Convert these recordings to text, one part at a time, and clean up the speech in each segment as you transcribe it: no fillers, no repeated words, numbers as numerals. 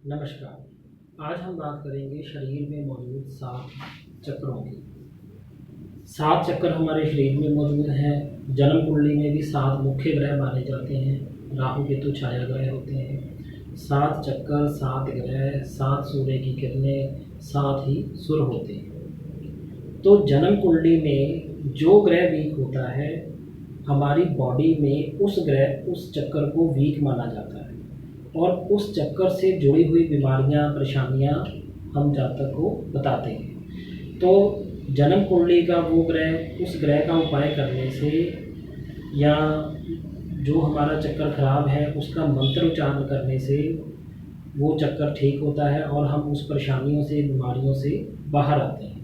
नमस्कार। आज हम बात करेंगे शरीर में मौजूद 7 चक्रों की। 7 चक्र हमारे शरीर में मौजूद हैं। जन्म कुंडली में भी 7 मुख्य ग्रह माने जाते हैं। राहु केतु छाया ग्रह होते हैं। 7 चक्कर, 7 ग्रह, 7 सूर्य की किरणें, 7 ही सुर होते हैं। तो जन्म कुंडली में जो ग्रह वीक होता है, हमारी बॉडी में उस ग्रह उस चक्कर को वीक माना जाता है और उस चक्कर से जुड़ी हुई बीमारियां, परेशानियां हम जातक को बताते हैं। तो जन्म कुंडली का वो ग्रह, उस ग्रह का उपाय करने से या जो हमारा चक्कर खराब है उसका मंत्र उच्चारण करने से वो चक्कर ठीक होता है और हम उस परेशानियों से, बीमारियों से बाहर आते हैं।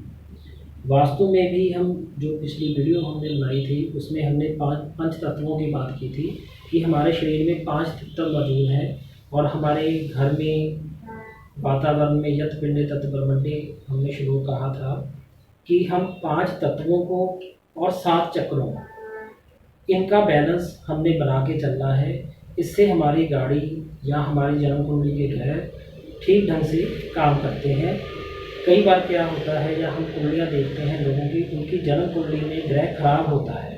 वास्तु में भी हम जो पिछली वीडियो हमने बनाई थी उसमें हमने 5 पंच तत्वों की बात की थी कि हमारे शरीर में 5 तत्व मौजूद हैं और हमारे घर में, वातावरण में यत पिंडे तत्व ब्रह्मंडे हमने शुरू कहा था कि हम 5 तत्वों को और 7 चक्रों, इनका बैलेंस हमने बना के चलना है। इससे हमारी गाड़ी या हमारी जन्म कुंडली के ग्रह ठीक ढंग से काम करते हैं। कई बार क्या होता है, या हम कुंडलियाँ देखते हैं लोगों की, उनकी जन्म कुंडली में ग्रह खराब होता है,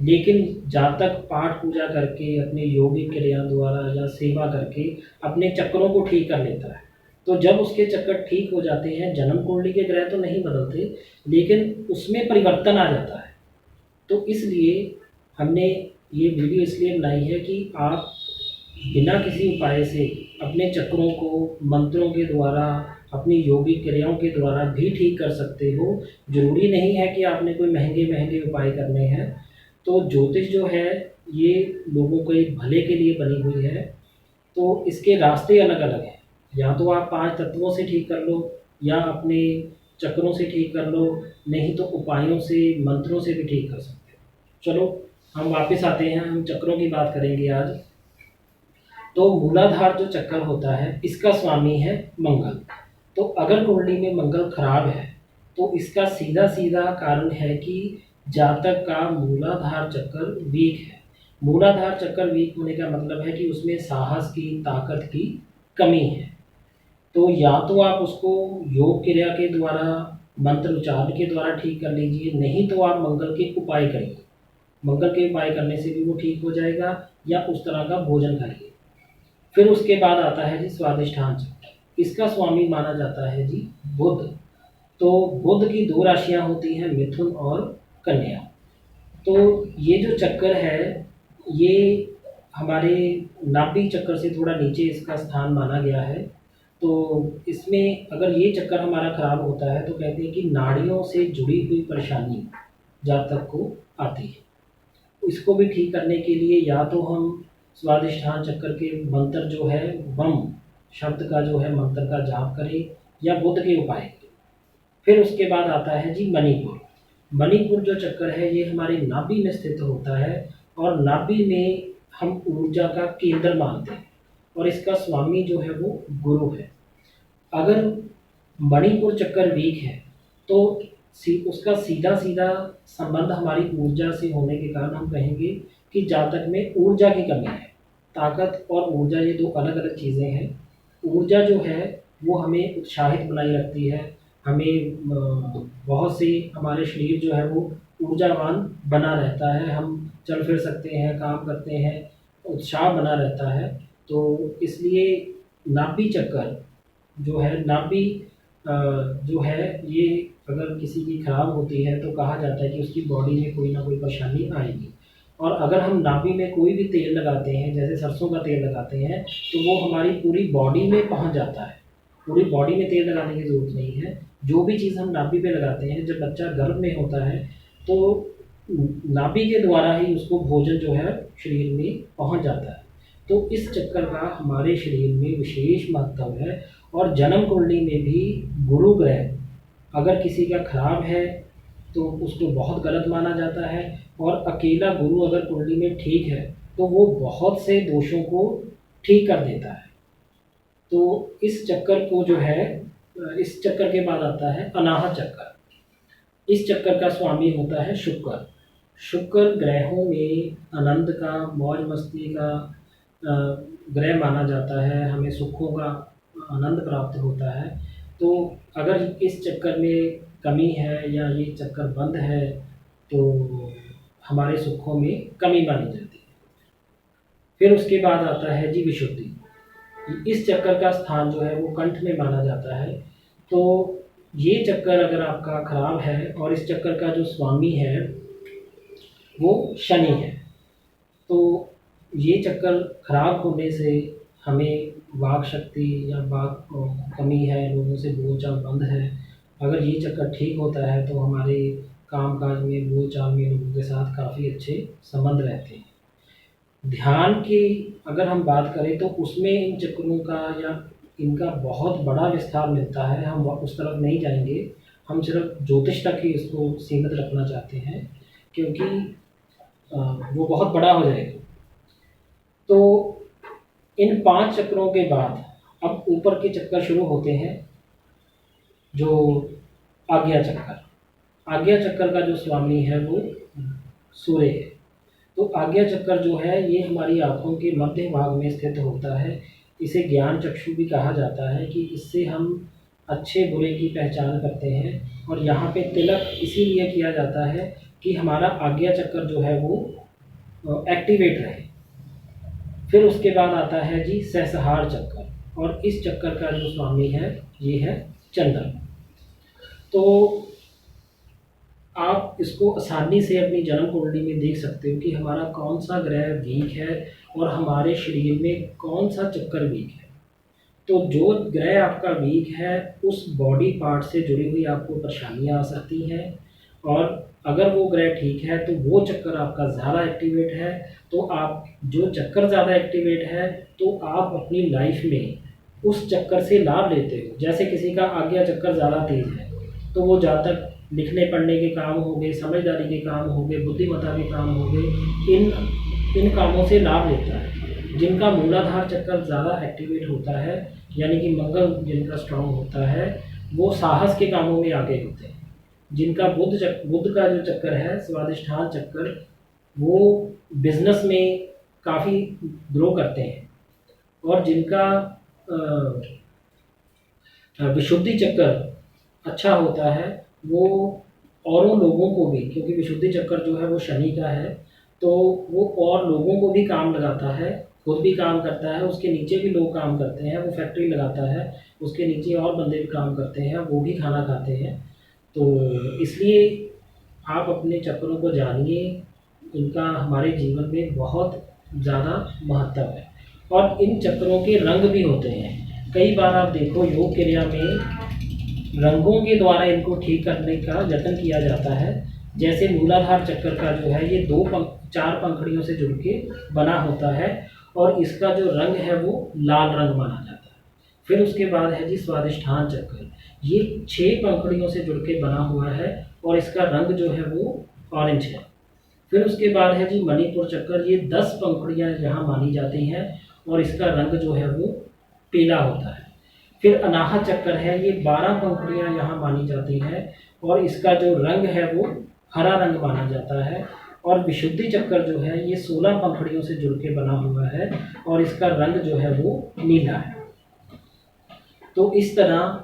लेकिन जातक पाठ पूजा करके, अपने योगिक क्रिया द्वारा या सेवा करके अपने चक्रों को ठीक कर लेता है। तो जब उसके चक्कर ठीक हो जाते हैं, जन्म कुंडली के ग्रह तो नहीं बदलते लेकिन उसमें परिवर्तन आ जाता है। तो इसलिए हमने ये वीडियो इसलिए बनाई है कि आप बिना किसी उपाय से अपने चक्रों को मंत्रों के द्वारा, अपनी योगिक क्रियाओं के द्वारा भी ठीक कर सकते हो। ज़रूरी नहीं है कि आपने कोई महंगे महंगे उपाय करने हैं। तो ज्योतिष जो है ये लोगों के भले के लिए बनी हुई है, तो इसके रास्ते अलग अलग हैं। या तो आप 5 तत्वों से ठीक कर लो या अपने चक्रों से ठीक कर लो, नहीं तो उपायों से, मंत्रों से भी ठीक कर सकते हो। चलो हम वापस आते हैं, हम चक्रों की बात करेंगे आज। तो मूलाधार जो चक्कर होता है इसका स्वामी है मंगल। तो अगर कुंडली में मंगल खराब है तो इसका सीधा सीधा कारण है कि जातक का मूलाधार चक्कर वीक है। मूलाधार चक्कर वीक होने का मतलब है कि उसमें साहस की, ताकत की कमी है। तो या तो आप उसको योग क्रिया के द्वारा, मंत्र उच्चारण के द्वारा ठीक कर लीजिए, नहीं तो आप मंगल के उपाय करिए। मंगल के उपाय करने से भी वो ठीक हो जाएगा, या उस तरह का भोजन करिए। फिर उसके बाद आता है जी स्वादिष्ठान चक्र। इसका स्वामी माना जाता है जी बुध। तो बुध की 2 राशियां होती हैं, मिथुन और कन्या। तो ये जो चक्कर है ये हमारे नाभि चक्कर से थोड़ा नीचे इसका स्थान माना गया है। तो इसमें अगर ये चक्कर हमारा खराब होता है तो कहते हैं कि नाड़ियों से जुड़ी हुई परेशानी जातक को आती है। इसको भी ठीक करने के लिए या तो हम स्वादिष्ठान चक्कर के मंत्र जो है वम शब्द का जो है मंत्र का जाप करें या बुध के उपाय करें। फिर उसके बाद आता है जी मणिपुर। मणिपुर जो चक्कर है ये हमारी नाभि में स्थित होता है और नाभि में हम ऊर्जा का केंद्र मानते हैं और इसका स्वामी जो है वो गुरु है। अगर मणिपुर चक्कर वीक है तो उसका सीधा सीधा संबंध हमारी ऊर्जा से होने के कारण हम कहेंगे कि जातक में ऊर्जा की कमी है। ताकत और ऊर्जा ये 2 अलग अलग चीज़ें हैं। ऊर्जा जो है वो हमें उत्साहित बनाए रखती है, हमें बहुत सी, हमारे शरीर जो है वो ऊर्जावान बना रहता है, हम चल फिर सकते हैं, काम करते हैं, उत्साह बना रहता है। तो इसलिए नाभि चक्कर जो है, नाभि जो है ये अगर किसी की खराब होती है तो कहा जाता है कि उसकी बॉडी में कोई ना कोई परेशानी आएगी। और अगर हम नाभि में कोई भी तेल लगाते हैं, जैसे सरसों का तेल लगाते हैं, तो वो हमारी पूरी बॉडी में पहुंच जाता है। पूरी बॉडी में तेल लगाने की ज़रूरत नहीं है। जो भी चीज़ हम नाभि पे लगाते हैं, जब बच्चा गर्भ में होता है तो नाभि के द्वारा ही उसको भोजन जो है शरीर में पहुंच जाता है। तो इस चक्कर का हमारे शरीर में विशेष महत्व है। और जन्म कुंडली में भी गुरु ग्रह अगर किसी का खराब है तो उसको बहुत गलत माना जाता है, और अकेला गुरु अगर कुंडली में ठीक है तो वो बहुत से दोषों को ठीक कर देता है। तो इस चक्कर को जो है, इस चक्कर के बाद आता है अनाहत चक्कर। इस चक्कर का स्वामी होता है शुक्र। शुक्र ग्रहों में आनंद का, मौज मस्ती का ग्रह माना जाता है, हमें सुखों का आनंद प्राप्त होता है। तो अगर इस चक्कर में कमी है या ये चक्कर बंद है तो हमारे सुखों में कमी मानी जाती है। फिर उसके बाद आता है जी विशुद्धि। इस चक्कर का स्थान जो है वो कंठ में माना जाता है। तो ये चक्कर अगर आपका खराब है और इस चक्कर का जो स्वामी है वो शनि है, तो ये चक्कर खराब होने से हमें वाक शक्ति या वाक कमी है, लोगों से बोलचाल बंद है। अगर ये चक्कर ठीक होता है तो हमारे कामकाज में, बोलचाल में लोगों के साथ काफ़ी अच्छे संबंध रहते हैं। ध्यान की अगर हम बात करें तो उसमें इन चक्रों का या इनका बहुत बड़ा विस्तार मिलता है। हम उस तरफ नहीं जाएंगे, हम सिर्फ ज्योतिष तक ही इसको सीमित रखना चाहते हैं क्योंकि वो बहुत बड़ा हो जाएगा। तो इन 5 चक्रों के बाद अब ऊपर के चक्कर शुरू होते हैं, जो आज्ञा चक्कर। आज्ञा चक्कर का जो स्वामी है वो सूर्य है। तो आज्ञा चक्कर जो है ये हमारी आँखों के मध्य भाग में स्थित होता है। इसे ज्ञान चक्षु भी कहा जाता है कि इससे हम अच्छे बुरे की पहचान करते हैं। और यहाँ पे तिलक इसीलिए किया जाता है कि हमारा आज्ञा चक्कर जो है वो एक्टिवेट रहे। फिर उसके बाद आता है जी सहस्रार चक्कर, और इस चक्कर का जो स्वामी है ये है चंद्र। तो आप इसको आसानी से अपनी जन्म कुंडली में देख सकते हो कि हमारा कौन सा ग्रह वीक है और हमारे शरीर में कौन सा चक्कर वीक है। तो जो ग्रह आपका वीक है उस बॉडी पार्ट से जुड़ी हुई आपको परेशानियां आ सकती हैं, और अगर वो ग्रह ठीक है तो वो चक्कर आपका ज़्यादा एक्टिवेट है। तो आप जो चक्कर ज़्यादा एक्टिवेट है तो आप अपनी लाइफ में उस चक्कर से लाभ लेते हो। जैसे किसी का आज्ञा चक्कर ज़्यादा तेज़ है तो वो जातक लिखने पढ़ने के काम हो गए, समझदारी के काम हो गए, बुद्धिमत्ता के काम हो गए, इन कामों से लाभ लेता है। जिनका मूलाधार चक्कर ज़्यादा एक्टिवेट होता है यानी कि मंगल जिनका स्ट्रांग होता है वो साहस के कामों में आगे होते हैं। जिनका बुध का जो चक्कर है, स्वादिष्ठान चक्कर, वो बिजनेस में काफ़ी ग्रो करते हैं। और जिनका विशुद्धि चक्कर अच्छा होता है वो औरों लोगों को भी, क्योंकि विशुद्धि चक्कर जो है वो शनि का है, तो वो और लोगों को भी काम लगाता है, खुद भी काम करता है, उसके नीचे भी लोग काम करते हैं। वो फैक्ट्री लगाता है, उसके नीचे और बंदे भी काम करते हैं, वो भी खाना खाते हैं। तो इसलिए आप अपने चक्रों को जानिए, इनका हमारे जीवन में बहुत ज़्यादा महत्व है। और इन चक्रों के रंग भी होते हैं। कई बार आप देखो योग क्रिया में रंगों के द्वारा इनको ठीक करने का यत्न किया जाता है। जैसे मूलाधार चक्कर का जो है ये 4 पंखुड़ियों से जुड़ के बना होता है और इसका जो रंग है वो लाल रंग माना जाता है। फिर उसके बाद है जी स्वादिष्ठान चक्कर, ये 6 पंखुड़ियों से जुड़ के बना हुआ है और इसका रंग जो है वो ऑरेंज है। फिर उसके बाद है जी मणिपुर चक्कर, ये 10 पंखुड़ियाँ यहाँ मानी जाती हैं और इसका रंग जो है वो पीला होता है। फिर अनाहत चक्कर है, ये 12 पंखुड़ियाँ यहाँ मानी जाती हैं और इसका जो रंग है वो हरा रंग माना जाता है। और विशुद्धि चक्कर जो है ये 16 पंखुड़ियों से जुड़ के बना हुआ है और इसका रंग जो है वो नीला है। तो इस तरह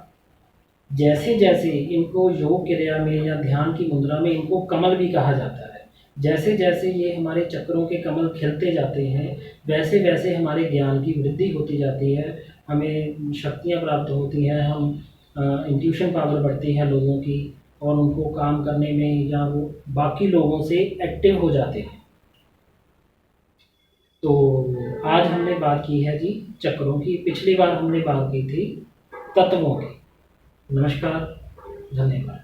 जैसे जैसे इनको योग क्रिया में या ध्यान की मुद्रा में इनको कमल भी कहा जाता है, जैसे जैसे ये हमारे चक्रों के कमल खिलते जाते हैं वैसे वैसे हमारे ज्ञान की वृद्धि होती जाती है, हमें शक्तियाँ प्राप्त होती हैं, हम इंट्यूशन पावर बढ़ती है लोगों की और उनको काम करने में या वो बाकी लोगों से एक्टिव हो जाते हैं। तो आज हमने बात की है जी चक्रों की, पिछली बार हमने बात की थी तत्वों की। नमस्कार, धन्यवाद।